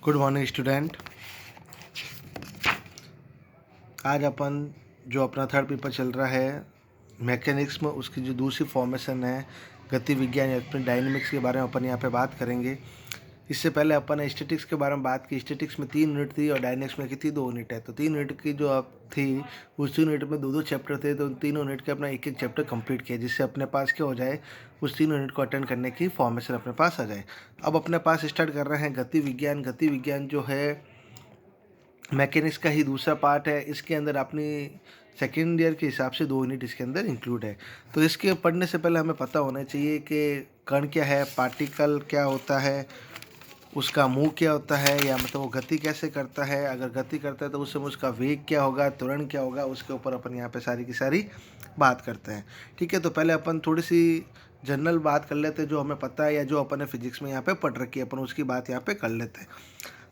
Good morning student. आज अपन जो अपना थर्ड पेपर चल रहा है मैकेनिक्स में, उसकी जो दूसरी फॉर्मेशन है गति विज्ञान या फिर डायनेमिक्स के बारे में अपन यहाँ पे बात करेंगे। इससे पहले अपन ने स्टैटिक्स के बारे में बात की। स्टैटिक्स में 3 यूनिट थी और डायनेमिक्स में कितनी 2 यूनिट है। तो 3 यूनिट की जो अब थी उस 3 यूनिट में 2-2 चैप्टर थे, तो उन तीनों यूनिट के अपना एक एक चैप्टर कंप्लीट किया, जिससे अपने पास क्या हो जाए, उस 3 यूनिट को अटेंड करने की फॉर्मेशन अपने पास आ जाए। अब अपने पास स्टार्ट कर रहे हैं गति विज्ञान। गति विज्ञान जो है मैकेनिक्स का ही दूसरा पार्ट है। इसके अंदर अपनी सेकेंड ईयर के हिसाब से 2 यूनिट इसके अंदर इंक्लूड है। तो इसके पढ़ने से पहले हमें पता होना चाहिए कि कण क्या है, पार्टिकल क्या होता है, उसका मुंह क्या होता है, या मतलब वो गति कैसे करता है, अगर गति करता है तो उस समय उसका वेग क्या होगा, त्वरण क्या होगा, उसके ऊपर अपन यहाँ पे सारी की सारी बात करते हैं। ठीक है, तो पहले अपन थोड़ी सी जनरल बात कर लेते हैं, जो हमें पता है या जो अपन ने फिजिक्स में यहाँ पे पढ़ रखी है, अपन उसकी बात यहाँ पे कर लेते हैं।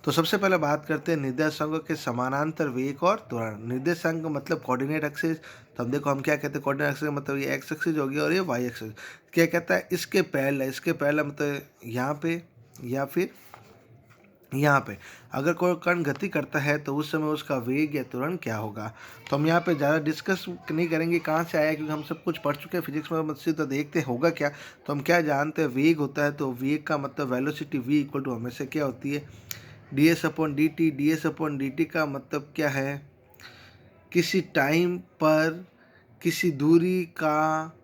तो सबसे पहले बात करते हैं निर्देशांकों के समानांतर वेग और त्वरण। निर्देशांक मतलब कोऑर्डिनेट एक्सिस। तो हम देखो हम क्या कहते हैं, कोऑर्डिनेट एक्सिस मतलब ये एक्स एक्सिस हो गया और ये वाई एक्सिस। क्या कहता है, इसके पहले मतलब यहाँ पे या फिर यहाँ पे अगर कोई कण गति करता है तो उस समय उसका वेग या त्वरण क्या होगा। तो हम यहाँ पे ज़्यादा डिस्कस नहीं करेंगे कहाँ से आया, क्योंकि हम सब कुछ पढ़ चुके हैं फिजिक्स में। मुझसे तो देखते हैं होगा क्या। तो हम क्या जानते हैं, वेग होता है तो वेग का मतलब वेलोसिटी v इक्वल टू हमेशा क्या होती है, ds upon D T. ds upon D t का मतलब क्या है, किसी टाइम पर किसी दूरी का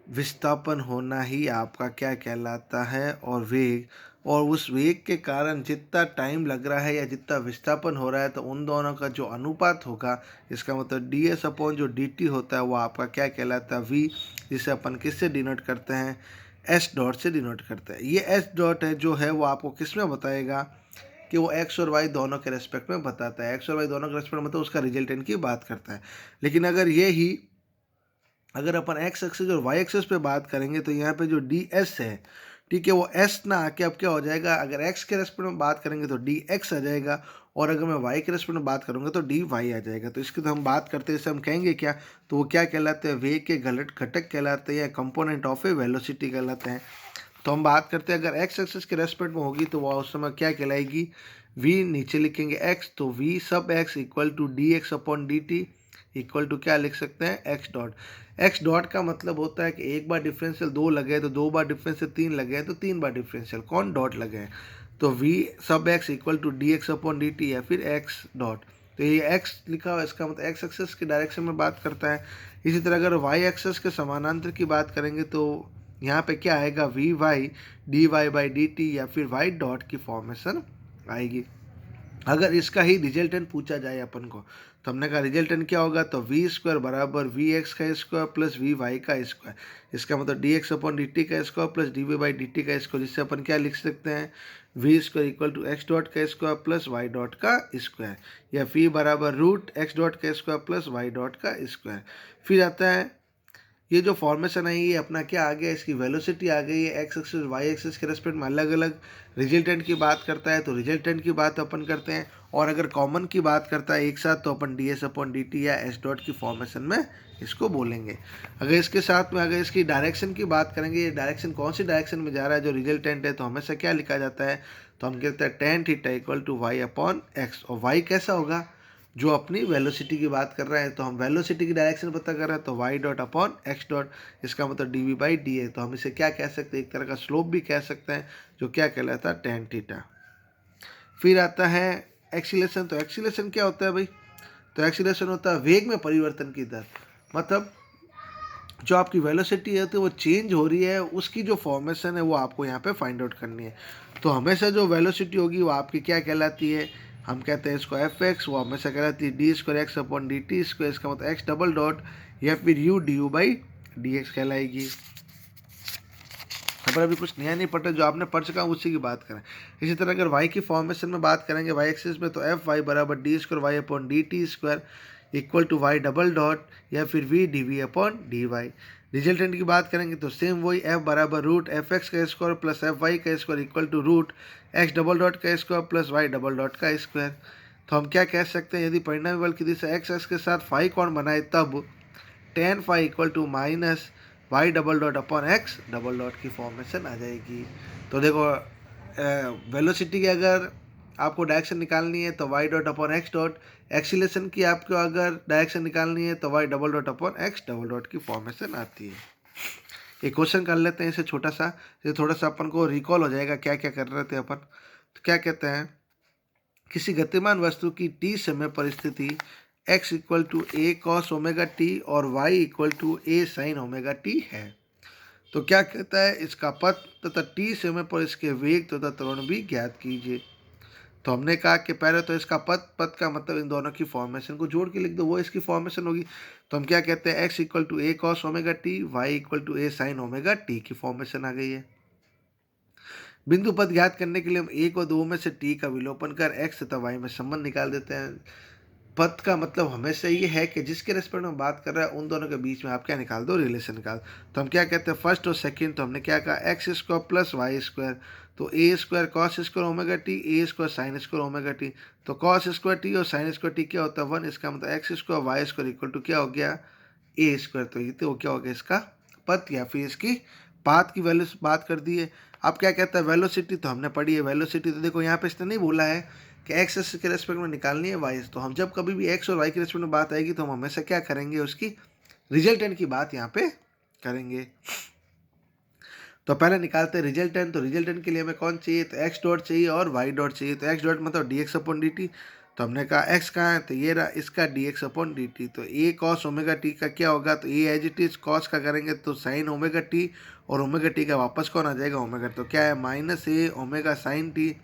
विस्थापन होना ही आपका क्या कहलाता है, और वेग। और उस वेग के कारण जितना टाइम लग रहा है या जितना विस्थापन हो रहा है, तो उन दोनों का जो अनुपात होगा, इसका मतलब ds अपॉन जो dt होता है वो आपका क्या कहलाता है, v, जिसे अपन किससे डिनोट करते हैं, s डॉट से डिनोट करते हैं। ये s डॉट है जो है वो आपको किस में बताएगा कि वो x और y दोनों के रेस्पेक्ट में बताता है। x और y दोनों के रेस्पेक्ट में मतलब उसका रिजल्टेंट की बात करता है। लेकिन अगर अपन एक्स एक्सिस और वाई एक्सिस पे बात करेंगे तो यहाँ पे जो डी एस है, ठीक है, वो एस ना आके अब क्या हो जाएगा, अगर एक्स के रेस्पेक्ट में बात करेंगे तो डी एक्स आ जाएगा, और अगर मैं वाई के रेस्पेक्ट में बात करूँगा तो डी वाई आ जाएगा। तो इसकी तो हम बात करते हैं, इससे हम कहेंगे क्या, तो वो क्या कहलाते हैं, वेग के घटक कहलाते हैं, या कंपोनेंट ऑफ ए वेलोसिटी कहलाते हैं। तो हम बात करते हैं अगर एक्स एक्सिस के रेस्पेक्ट में होगी तो वह उस समय क्या कहलाएगी, v नीचे लिखेंगे x, तो v सब x equal to D x upon D T equal to क्या लिख सकते हैं, x डॉट। x डॉट का मतलब होता है कि एक बार डिफरेंशियल 2 लगे तो 2 बार डिफरेंशियल 3 लगे तो 3 बार डिफरेंशियल कौन डॉट लगे। तो v सब x equal to D x upon D T या फिर x डॉट। तो ये x लिखा हुआ, इसका मतलब x एक्सेस के डायरेक्शन में बात करता है। इसी तरह अगर y एक्सेस के समानांतर की बात करेंगे तो यहाँ पे क्या आएगा, V Y D Y by D T या फिर वाई डॉट की फॉर्मेशन आएगी। अगर इसका ही रिजल्टेंट पूछा जाए अपन को, तो हमने कहा रिजल्टेंट क्या होगा, तो वी स्क्वायर बराबर वी एक्स का स्क्वायर प्लस वी वाई का स्क्वायर। इसका मतलब d x upon D t का square plus d we by D t का स्क्वायर, जिससे अपन क्या लिख सकते हैं, v square equal to x dot का स्क्वायर प्लस वाई डॉट का स्क्वायर, या फी बराबर रूट एक्स डॉट का स्क्वायर प्लस वाई डॉट का स्क्वायर। फिर आता है ये जो फॉर्मेशन है, ये अपना क्या आ गया, इसकी वेलोसिटी आ गई है। एक्स एक्सिस वाई एक्सिस के रेस्पेक्ट में अलग अलग रिजल्टेंट की बात करता है, तो रिजल्टेंट की बात अपन करते हैं। और अगर कॉमन की बात करता है एक साथ, तो अपन d s upon D T या एस डॉट की फॉर्मेशन में इसको बोलेंगे। अगर इसके साथ में अगर इसकी डायरेक्शन की बात करेंगे, ये डायरेक्शन कौन सी डायरेक्शन में जा रहा है जो रिजल्टेंट है, तो हमेशा क्या लिखा जाता है, तो हम कहते हैं tan theta equal to Y upon X. और वाई कैसा होगा, जो अपनी वेलोसिटी की बात कर रहे हैं, तो हम वेलोसिटी की डायरेक्शन पता कर रहे हैं, तो Y dot upon X dot, इसका मतलब D we by D A. तो हम इसे क्या कह सकते हैं, एक तरह का स्लोप भी कह सकते हैं, जो क्या कहलाता है, टेन थीटा। फिर आता है एक्सीलरेशन। तो एक्सीलरेशन क्या होता है भाई, तो एक्सीलरेशन होता है वेग में परिवर्तन की दर। मतलब जो आपकी वेलोसिटी है तो वो चेंज हो रही है, उसकी जो फॉर्मेशन है वो आपको यहाँ पे फाइंड आउट करनी है। तो हमेशा जो वेलोसिटी होगी वो आपकी क्या कहलाती है, हम कहते हैं इसको एफ एक्स, वो हमेशा कहलाती है d square x upon D t square, इसका मतलब एक्स डबल डॉट या फिर u d u by d x कहलाएगी। पर अभी कुछ नया नहीं पढ़ा, जो आपने पढ़ चुका उसी की बात करें। इसी तरह अगर वाई की फॉर्मेशन में बात करेंगे वाई एक्सिस में, तो एफ वाई बराबर d square y upon D t square equal to y double dot या फिर v d v upon d y. Resultant की बात करेंगे तो सेम वही, एफ बराबर रूट एफ एक्स का स्क्वायर प्लस एफ वाई का square equal to root x double dot का square plus y double dot का स्क्वायर। तो हम क्या कह सकते हैं, यदि परिणामी बल की दिशा एक्स एक्स के साथ फाई कोण बनाए, तब tan phi equal to minus Y double dot upon X double dot की फॉर्मेशन आ जाएगी। तो देखो वेलोसिटी की अगर आपको डायरेक्शन निकालनी है तो Y dot upon X dot, acceleration की आपको अगर डायरेक्शन निकालनी है तो Y double dot upon X double dot की फॉर्मेशन आती है। एक क्वेश्चन कर लेते हैं इसे छोटा सा, ये थोड़ा सा अपन को रिकॉल हो जाएगा क्या क्या कर रहे थे अपन। तो क्या कहते हैं, किसी गतिमान वस्तु की टी समय पर स्थिति x equal to a cos omega t और y equal to a sine omega t है। तो क्या कहता है, इसका पथ तथा टी समय पर इसके वेग तथा त्वरण भी ज्ञात कीजिए। तो हमने कहा कि पहले तो इसका पथ, पथ का मतलब इन दोनों की फॉर्मेशन को जोड़ के लिख दो, वो इसकी फॉर्मेशन होगी। तो हम क्या कहते हैं, x equal to a cos omega t, y equal to a sine omega t की फॉर्मेशन आ गई है। बिंदु पद ज्ञात करने के लिए हम एक और दो में से टी का विलोपन कर एक्स तथा वाई में संबंध निकाल देते हैं। पद का मतलब हमेशा ये है कि जिसके रेस्पेक्ट में बात कर रहा है उन दोनों के बीच में आप क्या निकाल दो, रिलेशन निकाल। तो हम क्या कहते हैं, फर्स्ट और सेकंड, तो हमने क्या कहा x square plus y square, तो a square cos square omega t, a square sine square omega t. तो कॉस स्क्वायर टी और साइन स्क्वायर टी क्या होता है, 1, इसका मतलब x square y square equal to क्या हो गया, ए स्क्वायर। तो ये तो क्या हो गया इसका पथ या फिर इसकी पाथ की वैल्यू बात कर दी है। अब क्या कहता है वेलोसिटी, तो हमने पढ़ी है वेलोसिटी। तो देखो यहाँ पे इसने नहीं बोला है कि एक्स के रेस्पेक्ट में निकालनी है वाई, तो हम जब कभी भी एक्स और वाई के रेस्पेक्ट में बात आएगी तो हम हमेशा क्या करेंगे, उसकी रिजल्टेंट की बात यहाँ पे करेंगे। तो पहले निकालते हैं रिजल्टेंट। तो रिजल्टेंट के लिए हमें कौन चाहिए, तो एक्स डॉट चाहिए और वाई डॉट चाहिए। तो एक्स डॉट मतलब d x upon D t, तो हमने कहा एक्स कहाँ है, तो ये रहा इसका d x upon D t. तो ए कॉस ओमेगा टी का क्या होगा, तो a as it is cos का करेंगे तो साइन ओमेगा टी, और ओमेगा टी का वापस कौन आ जाएगा, ओमेगा। तो क्या है minus a omega sine t.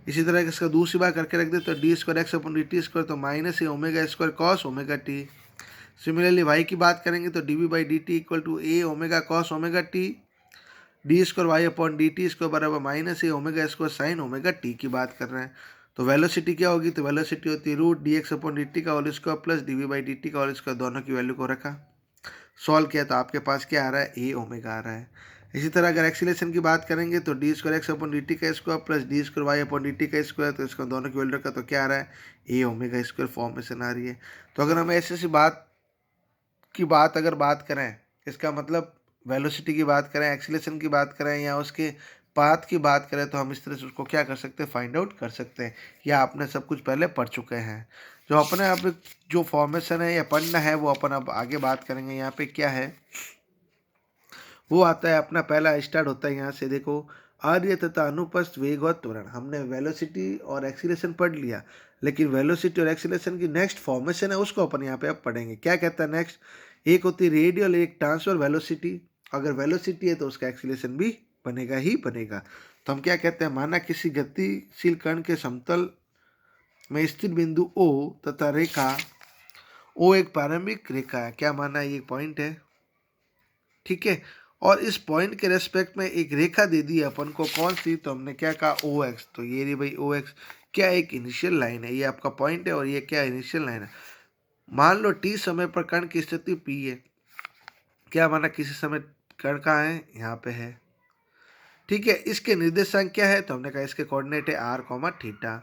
इसी तरह इसका दूसरी बार करके रख दे तो d square x upon D t square, तो minus a omega square cos omega T. Similarly y की बात करेंगे तो d we by D T equal to a omega cos omega t, d square y upon D t square बराबर minus a omega square sine omega t की बात कर रहे हैं। तो वेलोसिटी क्या होगी, तो वेलोसिटी होती है root d x upon D t का whole square plus d we by D t का होल स्क्वायर, दोनों की वैल्यू को रखा, सॉल्व किया तो आपके पास क्या आ रहा है, ए ओमेगा आ रहा है। इसी तरह अगर एक्सीलेशन की बात करेंगे तो d square x upon D t का square plus d square y upon D t का स्क्वायर, तो इसका दोनों की वैल्यू रखा तो क्या आ रहा है, ए ओमेगा स्क्वायर फॉर्मेशन आ रही है। तो अगर हम ऐसी बात की बात अगर बात करें, इसका मतलब वेलोसिटी की बात करें, एक्सीलेशन की बात करें या उसके पाथ की बात करें, तो हम इस तरह से उसको क्या कर सकते हैं, फाइंड आउट कर सकते हैं। या आपने सब कुछ पहले पढ़ चुके हैं। जो अपने आप जो फॉर्मेशन है या पढ़ना है वो अपन अब आगे बात करेंगे। यहाँ पे क्या है वो आता है अपना पहला स्टार्ट होता है यहाँ से, देखो आर्य तथा अनुपस्थ वेग और त्वरण। हमने वेलोसिटी और एक्सीलेशन पढ़ लिया, लेकिन वेलोसिटी और एक्सीलेशन की नेक्स्ट फॉर्मेशन है उसको अपन यहाँ पे अब पढ़ेंगे। क्या कहता है नेक्स्ट, एक होती है रेडियल, एक ट्रांसफर वेलोसिटी। अगर वेलोसिटी है तो उसका एक्सीलेशन भी बनेगा ही बनेगा। तो हम क्या कहते हैं, माना किसी गतिशील कण के समतल में स्थित बिंदु ओ तथा रेखा ओ एक प्रारंभिक रेखा है, क्या माना ये पॉइंट है, ठीक है। और इस पॉइंट के रेस्पेक्ट में एक रेखा दे दी है अपन को, कौन सी, तो हमने क्या कहा ओ एक्स। तो ये रही भाई ओ एक्स, क्या एक इनिशियल लाइन है, ये आपका पॉइंट है और ये क्या इनिशियल लाइन है। मान लो टी समय पर कण की स्थिति पी है, क्या माना किसी समय कण कहाँ है, यहाँ पे है, ठीक है। इसके निर्देशांक क्या है, तो हमने कहा इसके कोऑर्डिनेट है आर कॉमा थीटा।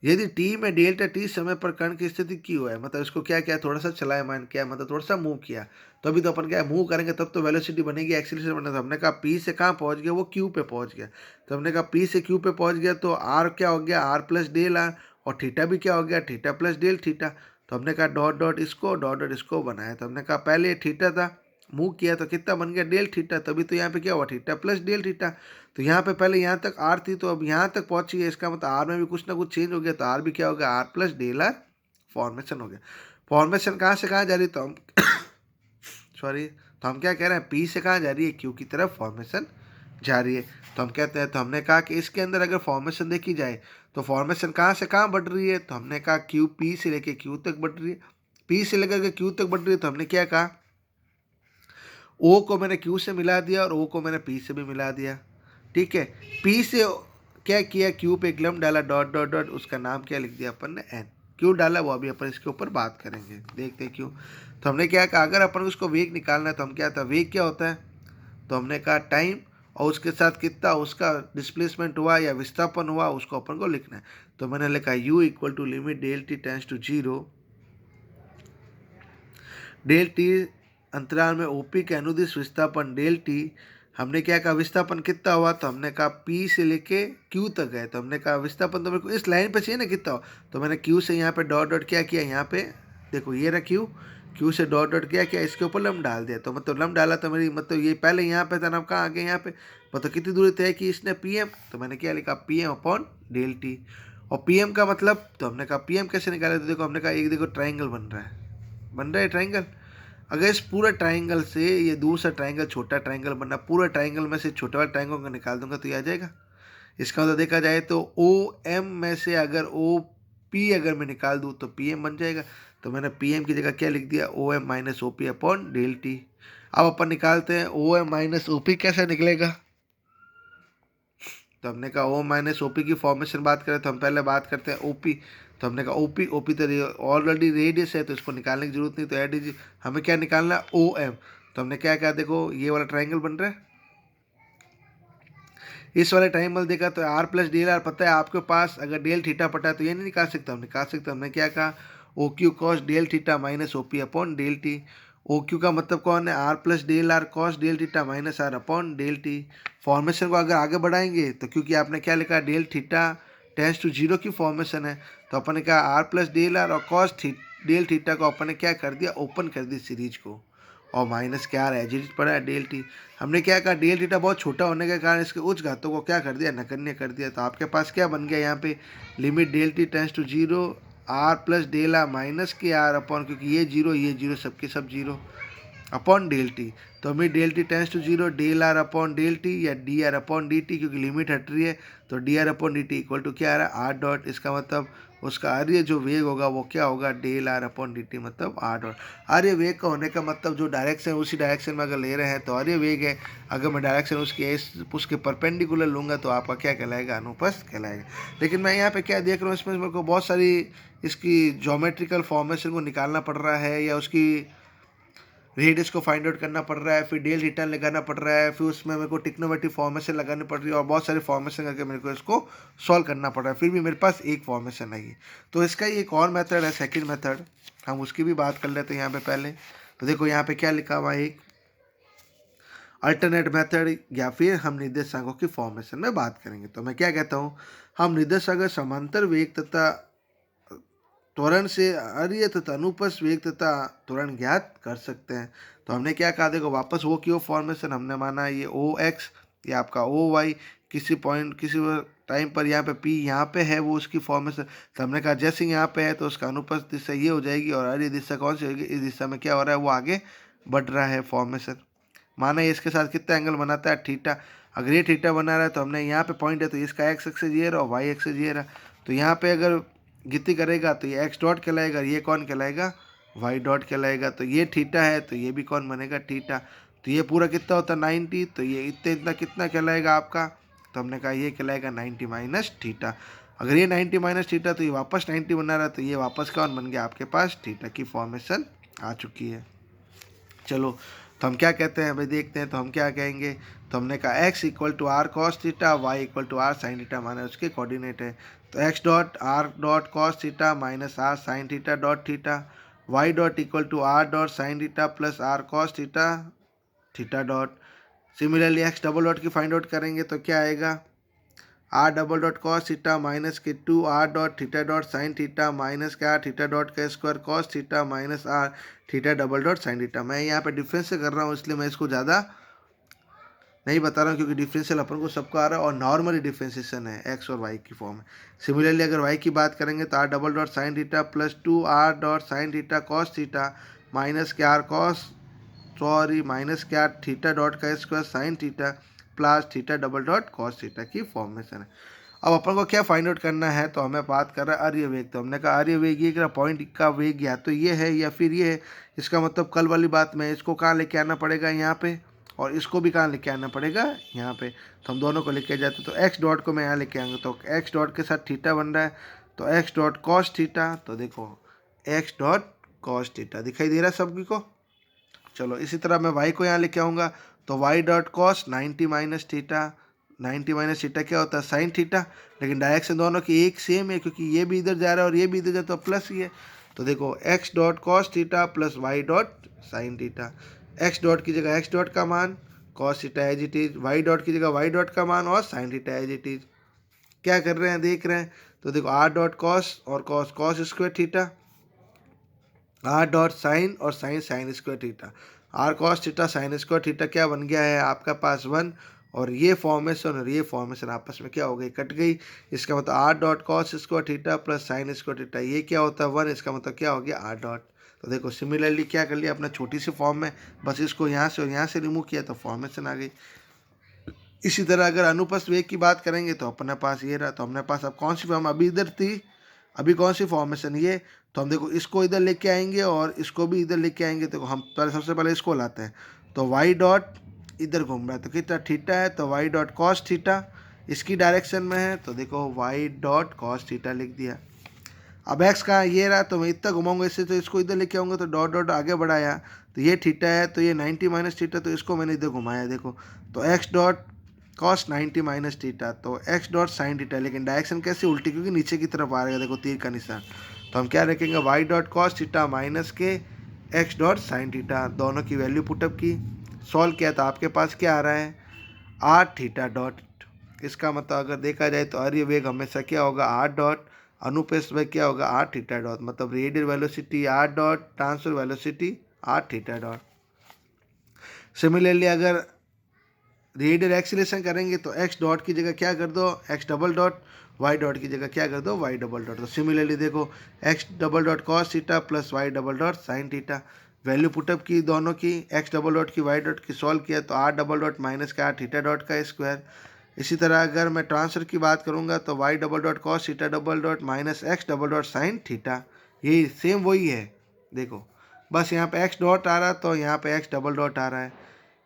यदि टी में डेल्टा टी समय पर कण की स्थिति क्यू है, मतलब इसको क्या किया, थोड़ा सा चलायमान किया, मतलब थोड़ा सा मूव किया, तो अभी तो अपन क्या मूव करेंगे तब तो वेलोसिटी बनेगी, एक्सीलरेशन बनेगा। तो हमने कहा पी से कहाँ पहुंच गया, वो क्यू पे पहुंच गया। तो हमने कहा पी से क्यू पे पहुंच गया तो आर क्या हो गया, आर प्लस डेल आर, और थीटा भी क्या हो गया, थीटा प्लस डेल थीटा। तो हमने कहा डॉट डॉट इसको डॉट डॉट इसको बनाया। तो हमने कहा पहले थीटा था, मूव किया तो कितना बन गया, डेल थीटा, तभी तो यहाँ पे क्या हुआ, थीटा प्लस डेल थीटा। तो यहाँ पे पहले यहाँ तक आर थी, तो अब यहाँ तक पहुँची है, इसका मतलब आर में भी कुछ ना कुछ चेंज हो गया, तो आर भी क्या हो गया, r plus del r formation हो गया। फॉर्मेशन कहाँ से कहाँ जा रही है, तो हम सॉरी, तो हम क्या कह रहे हैं, पी से कहाँ जा रही है, क्यू की तरफ फॉर्मेशन जा रही है। तो हम कहते हैं, तो हमने कहा कि इसके अंदर अगर फॉर्मेशन देखी जाए तो फॉर्मेशन कहाँ से कहाँ बढ़ रही है, तो हमने कहा क्यू पी से लेके क्यू तक बढ़ रही है। पी से लेकर के क्यू तक बढ़ रही है, तो हमने क्या कहा, ओ को मैंने क्यू से मिला दिया और ओ को मैंने पी से भी मिला दिया, ठीक है। पी से क्या किया, क्यू पे एक लम्ब डाला डॉट डॉट डॉट, उसका नाम क्या लिख दिया अपन ने, एन। क्यों डाला वो अभी अपन इसके ऊपर बात करेंगे, देखते हैं क्यों। तो हमने क्या कहा, अगर अपन उसको वेग निकालना है तो हम क्या था, वेग क्या होता है, तो हमने कहा टाइम और उसके साथ कितना उसका डिस्प्लेसमेंट हुआ या विस्थापन हुआ उसको अपन को लिखना है। तो मैंने लिखा u equal to limit del t tends to zero, del t अंतराल में ओपी के अनुदिश विस्थापन डेल टी हमने क्या कहा विस्थापन कितना हुआ, तो हमने कहा P से लेके Q तक है, तो हमने कहा विस्थापन तो मेरे को इस लाइन पे चाहिए ना कितना हो, तो मैंने Q से यहाँ पे डॉट डॉट क्या किया, यहाँ पे देखो ये रहा Q से डॉट डॉट क्या किया, इसके ऊपर लंब डाल दिया, तो मतलब लंब डाला तो मेरी मतलब ये पहले यहाँ पे था ना, अब कहाँ आ गया यहाँ पे, मतलब कितनी दूरी तय की इसने PM, तो मैंने क्या लिखा PM अपॉन डेल टी। और PM का मतलब, तो हमने कहा PM कैसे निकाले, तो देखो हमने कहा एक देखो ट्राइंगल बन रहा है ट्राइंगल। अगर इस पूरे ट्राइंगल से ये दूसरा ट्राइंगल छोटा ट्राइंगल बनना, पूरे ट्राइंगल में से छोटे वाले ट्राइंगल को निकाल दूंगा तो ये आ जाएगा। इसका मतलब देखा जाए तो ओ एम में से अगर ओ पी अगर मैं निकाल दूँ तो पी एम बन जाएगा। तो मैंने पी एम की जगह क्या लिख दिया, O M minus O P upon del t. अब अपन निकालते हैं O M minus O P कैसे निकलेगा। तो हमने कहा ओ माइनस ओ पी की फॉर्मेशन बात करें तो हम पहले बात करते हैं ओ पी। तो हमने कहा ओ पी तो ऑलरेडी रेडियस है तो इसको निकालने की जरूरत नहीं, तो ऐड दीजिए। हमें क्या निकालना है, ओ एम। तो हमने क्या कहा, देखो ये वाला ट्राइंगल बन रहा है, इस वाले ट्राइंगल देखा तो r plus d l r पता है आपके पास, अगर डेल थीटा पटा है तो ये नहीं निकाल सकता, हम निकाल सकते। हमने क्या कहा, O Q cos del theta minus O P upon del t. O Q का मतलब कौन है, r plus d l r cos del theta minus r upon del t. Formation को अगर आगे बढ़ाएंगे तो क्योंकि आपने क्या लिखा, del theta tends to zero की फॉर्मेशन है, तो अपन ने कहा r plus d l r और कॉस डेल थीटा को अपन ने क्या कर दिया, ओपन कर दी सीरीज को, और माइनस क्या रहा है, एज पड़ा है डेल टी। हमने क्या कहा, डेल थीटा बहुत छोटा होने के कारण इसके उच्च घातों को क्या कर दिया, नगण्य कर दिया। तो आपके पास क्या बन गया यहाँ पे, limit del t tends to zero r plus del r minus के आर अपॉन, क्योंकि ये जीरो सबके सब जीरो अपॉन डेल टी। तो हमें del t tends to zero del r upon del t या d r upon D t, क्योंकि limit हट रही है, तो d r upon D T equal to क्या आ रहा है, आर डॉट। इसका मतलब उसका आर्य जो वेग होगा वो क्या होगा, del r upon D t, मतलब आर डॉट। आर्य वेग का होने का मतलब जो डायरेक्शन उसी डायरेक्शन में अगर ले रहे हैं तो आर्य वेग है। अगर मैं डायरेक्शन उसके परपेंडिकुलर लूँगा तो आपका क्या कहलाएगा, अनुप्रस्थ कहलाएगा। लेकिन मैं यहाँ पे क्या देख रहा हूँ, इसमें मेरे को बहुत सारी इसकी ज्योमेट्रिकल फॉर्मेशन को निकालना पड़ रहा है, या उसकी रेडियस को फाइंड आउट करना पड़ रहा है, फिर डेल रिटर्न लगाना पड़ रहा है, फिर उसमें मेरे को टिक्नोमेट्रिक फॉर्मेशन लगानी पड़ रही है, और बहुत सारे फॉर्मेशन करके मेरे को इसको सॉल्व करना पड़ रहा है। फिर भी मेरे पास एक फॉर्मेशन आई है, तो इसका ही एक और मेथड है, सेकंड मेथड, हम उसकी भी बात कर लेते हैं यहाँ पे पहले। तो देखो यहाँ पे क्या लिखा हुआ है, एक अल्टरनेट मेथड, या फिर हम निर्देशांकों की फॉर्मेशन में बात करेंगे। तो मैं क्या कहता हूँ, हम निर्देशांक समांतर वेग तथा त्वरण से आर्य तथा अनुप्रस्थ वेग तथा त्वरण ज्ञात कर सकते हैं। तो हमने क्या कहा, देखो वापस वो क्यू फॉर्मेशन हमने माना, ये ओ एक्स, ये आपका ओ वाई, किसी पॉइंट किसी टाइम पर यहाँ पे पी यहाँ पे है वो उसकी फॉर्मेशन। तो हमने कहा जैसे यहाँ पे है तो उसका अनुप्रस्थ दिशा ये हो जाएगी, और आर्य दिशा कौन सी होगी, इस दिशा में क्या हो रहा है, वो आगे बढ़ रहा है फॉर्मेशन। माना ये इसके साथ कितना एंगल बनाता है, थीटा। अगर ये थीटा बना रहा है तो हमने यहाँ पे पॉइंट है तो इसका एक्स एक्सेस ये रहा और वाई एक्सेस ये रहा, तो यहाँ पे अगर गिनती करेगा तो ये एक्स डॉट कहलाएगा, ये कौन कहलाएगा, वाई डॉट कहलाएगा। तो ये थीटा है तो ये भी कौन बनेगा, थीटा। तो ये पूरा कितना होता है 90, तो ये इतना कितना कहलाएगा आपका, तो हमने कहा ये कहलाएगा 90 माइनस थीटा। अगर ये 90 माइनस थीटा तो ये वापस 90 बना रहा है, तो ये वापस कौन बन गया आपके पास, थीटा की फॉर्मेशन आ चुकी है। चलो तो हम क्या कहते हैं भाई, देखते हैं। तो हम क्या कहेंगे, तो हमने कहा x equal to r cos theta, y equal to r sine theta, माना उसके कोऑर्डिनेट है। तो x dot r dot cos theta minus r sine theta dot theta, y dot equal to r dot sine theta plus r cos theta theta dot. Similarly x double dot की find out करेंगे तो क्या आएगा, r double dot cos theta minus के two r dot theta dot sine theta minus के r theta dot का square cos theta minus r theta double dot sine theta. मैं यहाँ पे डिफरेंस से कर रहा हूँ इसलिए मैं इसको ज़्यादा नहीं बता रहा हूँ, क्योंकि डिफरेंशियल अपन को सबको आ रहा है और नॉर्मली डिफरेंशिएशन है एक्स और वाई की फॉर्म में। सिमिलरली अगर वाई की बात करेंगे तो r double dot sine theta plus two r dot sine theta cos theta minus के आर माइनस के आर थीटा डॉट का square sine theta plus theta double dot cos theta की फॉर्मेशन है। अब अपन को क्या फाइंड आउट करना है, तो हमें बात कर रहा है आर्य वेग। तो हमने कहा आर्य वेग ये पॉइंट का वेग या तो ये है या फिर ये है। इसका मतलब कल वाली बात में इसको कहाँ लेके आना पड़ेगा, यहाँ पे, और इसको भी कहाँ लेके आना पड़ेगा, यहाँ पे। तो हम दोनों को लेके जाते, तो एक्स डॉट को मैं यहाँ लेके आऊँगा, तो एक्स डॉट के साथ थीटा बन रहा है, तो एक्स डॉट कॉस थीटा। तो देखो एक्स डॉट कॉस थीटा दिखाई दे रहा है सभी को। चलो इसी तरह मैं वाई को यहाँ लेके आऊँगा, तो Y dot cos 90 minus theta. 90 minus theta क्या होता है, साइन थीटा। लेकिन डायरेक्शन दोनों की एक सेम है, क्योंकि ये भी इधर जा रहा है और ये भी इधर जा, तो प्लस ही है। तो देखो x dot cos theta plus y dot sine theta. X dot की जगह एक्स डॉट का मान, cos theta as it is, y dot की जगह वाई डॉट का मान और sine theta as it is. क्या कर रहे हैं देख रहे हैं, तो देखो आर डॉट कॉस और cos cos square theta, r dot sine और sine sine square theta, r cos theta sine square theta क्या बन गया है आपका पास 1, और ये फॉर्मेशन और ये फॉर्मेशन आपस में क्या हो गई, कट गई। इसका मतलब r dot cos square theta plus sign square theta, ये क्या होता है 1, इसका मतलब क्या हो गया आर डॉट। तो देखो सिमिलरली क्या कर लिया अपना छोटी सी फॉर्म में, बस इसको यहाँ से और यहाँ से रिमूव किया तो फॉर्मेशन आ गई। इसी तरह अगर अनुपस्थ वेग की बात करेंगे तो अपने पास ये रहा, तो अपने पास अब कौन सी फॉर्म अभी इधर थी, अभी कौन सी फॉर्मेशन ये, तो हम देखो इसको इधर लेके आएंगे और इसको भी इधर लेके आएंगे। तो हम पहले सबसे पहले इसको लाते हैं, तो वाई डॉट इधर घूम रहा है तो कितना थीटा है, तो वाई डॉट कॉस थीटा इसकी डायरेक्शन में है, तो देखो वाई डॉट कॉस थीटा लिख दिया। अब एक्स कहाँ ये रहा, तो मैं इतना घुमाऊंगा इससे, तो इसको इधर लेके आऊँगा तो डॉट डॉट आगे बढ़ाया, तो ये थीटा है, तो ये 90 माइनस थीटा, तो इसको मैंने इधर घुमाया देखो, तो x dot cos 90 minus theta, तो एक्स डॉट साइन थीटा, लेकिन डायरेक्शन कैसे उल्टी, क्योंकि नीचे की तरफ आ रहा है देखो तीर का निशान। तो हम क्या रखेंगे y dot cos theta minus के एक्स डॉट साइन थीटा, दोनों की वैल्यू पुटअप की, सॉल्व किया तो आपके पास क्या आ रहा है आर थीटा डॉट। इसका मतलब अगर देखा जाए तो अर्य वेग हमेशा क्या होगा आर डॉट, अनुप्रस्थ वेग क्या होगा आर थीटा डॉट, मतलब radial velocity r dot, transfer velocity r theta dot. Similarly अगर रेडियल एक्सीलरेशन करेंगे तो एक्स डॉट की जगह क्या कर दो x double dot, y dot की जगह क्या कर दो वाई डबल डॉट। तो सिमिलरली देखो x double dot cos theta plus y double dot sine theta, value put up की दोनों की, एक्स डबल डॉट की वाई डॉट की सॉल्व किया तो आर डबल डॉट माइनस का आर थीटा डॉट का स्क्वायर। इसी तरह अगर मैं ट्रांसफर की बात करूंगा तो Y double dot cos theta double dot minus x double dot sine theta, यही सेम वही है देखो, बस यहाँ पे एक्स डॉट आ रहा तो यहाँ पे एक्स डबल डॉट आ रहा है,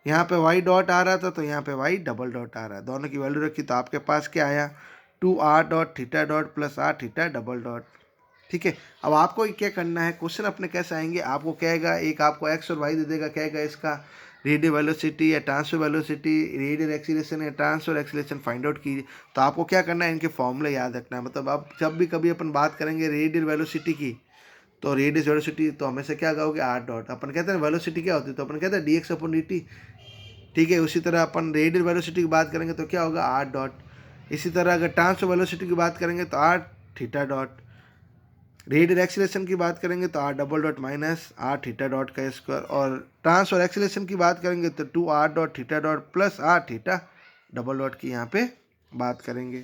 यहाँ पे वाई डॉट आ रहा था तो यहाँ पे वाई डबल डॉट आ रहा है, दोनों की वैल्यू रखी तो आपके पास क्या आया 2r dot theta dot plus r theta double dot. ठीक है, अब आपको क्या करना है, क्वेश्चन अपने कैसे आएंगे, आपको कहेगा एक आपको एक्स और वाई दे देगा, कहेगा इसका रेडियल वेलोसिटी या ट्रांसफर वेलोसिटी, रेडियल एक्सीलरेशन या ट्रांसफर एक्सीलरेशन फाइंड आउट कीजिए। तो आपको क्या करना है, इनके फॉर्मूले याद रखना है। मतलब अब जब भी कभी अपन बात करेंगे रेडियल वेलोसिटी की, तो रेडियल वेलोसिटी तो हमेशा क्या कहोगे आर डॉट, अपन कहते हैं वेलोसिटी क्या होती है, तो अपन कहते हैं dx अपॉन dt। ठीक है, उसी तरह अपन रेडियल वेलोसिटी की बात करेंगे तो क्या होगा आर डॉट। इसी तरह अगर ट्रांसफर वेलोसिटी की बात करेंगे तो r theta dot, radial acceleration की बात करेंगे तो r double dot minus r theta dot का स्क्वायर, और ट्रांसफर एक्सीलरेशन की बात करेंगे तो 2r dot theta dot plus r theta double dot की यहाँ पे बात करेंगे।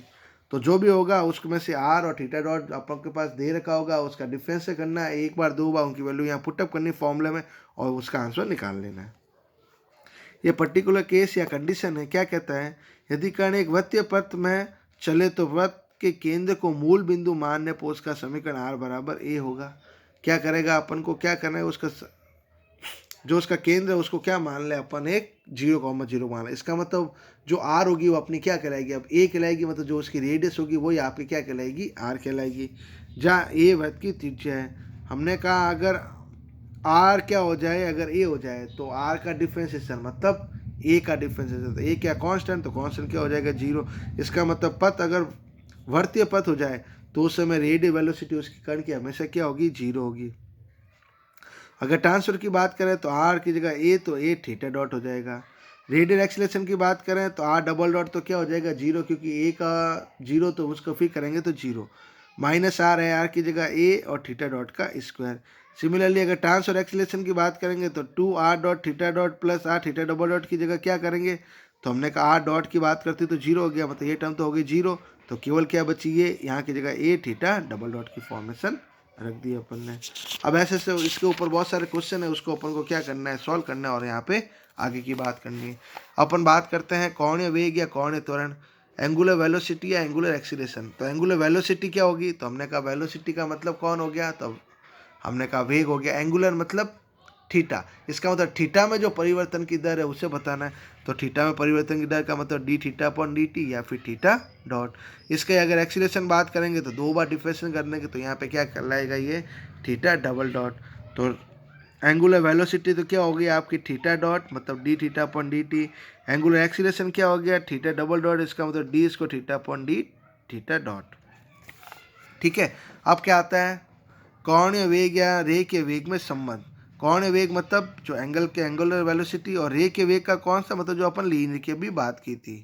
तो जो भी होगा उसमें से आर और थीटा डॉट आपके पास दे रखा होगा, उसका डिफरेंस से करना है, एक बार दो बार उनकी वैल्यू यहाँ पुटअप करनी फॉर्मूले में और उसका आंसर निकाल लेना है। ये पर्टिकुलर केस या कंडीशन है, क्या कहता है, यदि कण एक वृत्तीय पथ में चले तो वृत्त के केंद्र को मूल बिंदु मानने पर उसका समीकरण आर बराबर ए होगा। क्या करेगा अपन को, क्या करना है, उसका जो उसका केंद्र है उसको क्या मान ले अपन, एक 0,0 मान ले। इसका मतलब जो आर होगी वो अपनी क्या कहलाएगी, अब ए कहलाएगी, मतलब जो उसकी रेडियस होगी वही आपकी क्या कहलाएगी आर कहलाएगी। जहाँ ए वृत्त की त्रिज्या है, हमने कहा अगर आर क्या हो जाए, अगर ए हो जाए तो आर का डिफ्रेंसिएशन मतलब ए का डिफ्रेंसिएशन, तो ए क्या कांस्टेंट, तो कांस्टेंट क्या हो जाएगा 0। इसका मतलब पथ अगर वर्तीय पथ हो जाए तो उस समय रेडियल वेलोसिटी उसकी कण की हमेशा क्या होगी 0 होगी। अगर ट्रांसफर की बात करें तो आर की जगह ए तो ए थीटा डॉट हो जाएगा। रेडियल एक्सीलरेशन की बात करें तो आर डबल डॉट तो क्या हो जाएगा 0, क्योंकि ए का 0 तो उसको फिर करेंगे तो 0, माइनस आर है, आर की जगह ए और थीटा डॉट का स्क्वायर। सिमिलरली अगर ट्रांसफर एक्सीलरेशन की बात करेंगे तो 2r dot theta dot plus r theta double dot की जगह क्या करेंगे, तो हमने कहा आर डॉट की बात करते तो 0 हो गया, मतलब ये टर्म तो हो गई 0, तो केवल क्या बची ये यहाँ की जगह ए थीटा डबल डॉट की फॉर्मेशन रख दी अपन ने। अब ऐसे से इसके ऊपर बहुत सारे क्वेश्चन है, उसको अपन को क्या करना है, सॉल्व करना है और यहाँ पे आगे की बात करनी है। अपन बात करते हैं कोणीय वेग या कोणीय त्वरण, एंगुलर वेलोसिटी या एंगुलर एक्सीलरेशन। तो एंगुलर वेलोसिटी क्या होगी, तो हमने कहा वेलोसिटी का मतलब कौन हो गया, तो हमने कहा वेग हो गया। एंगुलर मतलब थीटा, इसका मतलब थीटा में जो परिवर्तन की दर है उसे बताना है, तो थीटा में परिवर्तन की दर का मतलब D theta upon D T या फिर थीटा डॉट। इसके अगर एक्सीलरेशन बात करेंगे तो दो बार डिफरेंशिएशन करने के, तो यहाँ पे क्या कहलाएगा ये थीटा डबल डॉट। तो एंगुलर वेलोसिटी तो क्या हो गई आपकी थीटा डॉट, मतलब D theta upon D T. Angular acceleration क्या हो गया थीटा डबल डॉट, इसका मतलब डी इसको theta upon D theta dot. ठीक है, अब क्या आता है कोणीय वेग या रेखीय वेग में संबंध। कोणीय वेग मतलब जो एंगल के एंगुलर वेलोसिटी, और रे के वेग का कौन सा मतलब जो अपन लीनियर की भी बात की थी।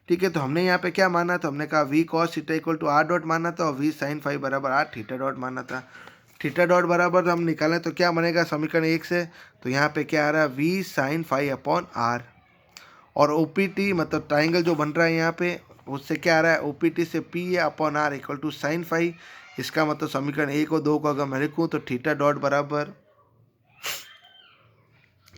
ठीक है, तो हमने यहाँ पे क्या माना था, हमने कहा v cos theta equal to r dot माना था और वी साइन फाई बराबर आर थीटा डॉट माना था। थीटा डॉट बराबर हम निकालें तो क्या बनेगा समीकरण 1 से, तो यहाँ पे क्या आ रहा है v sine phi upon r, और ओ पी टी मतलब ट्राइंगल जो बन रहा है यहाँ पे उससे क्या आ रहा है, ओ पी टी से P upon r equal to sine phi. इसका मतलब समीकरण 1 और 2 को अगर मैं लिखूँ तो थीटा डॉट बराबर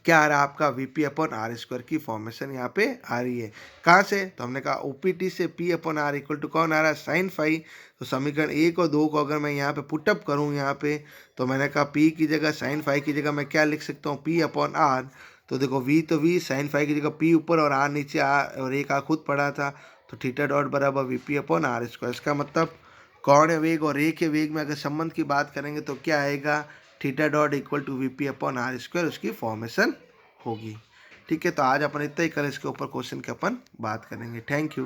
क्या आ रहा है आपका v p upon r square की फॉर्मेशन यहाँ पे आ रही है। कहाँ से, तो हमने कहा ओ पी टी से P upon r equal to कौन आ रहा है साइन फाई। तो समीकरण 1 और 2 को अगर मैं यहाँ पे पुटअप करूँ यहाँ पे, तो मैंने कहा पी की जगह साइन फाई की जगह मैं क्या लिख सकता हूँ पी अपॉन आर। तो देखो वी तो वी, साइन फाई की जगह पी ऊपर और आर नीचे, आर और एक आर खुद पड़ा था, तो थीटा डॉट बराबर v p upon r square. इसका मतलब कोणीय वेग और रे के वेग में अगर संबंध की बात करेंगे तो क्या आएगा, theta dot equal to v p upon r square उसकी फॉर्मेशन होगी। ठीक है, तो आज अपन इतना ही, कल इसके ऊपर क्वेश्चन की अपन बात करेंगे। Thank you.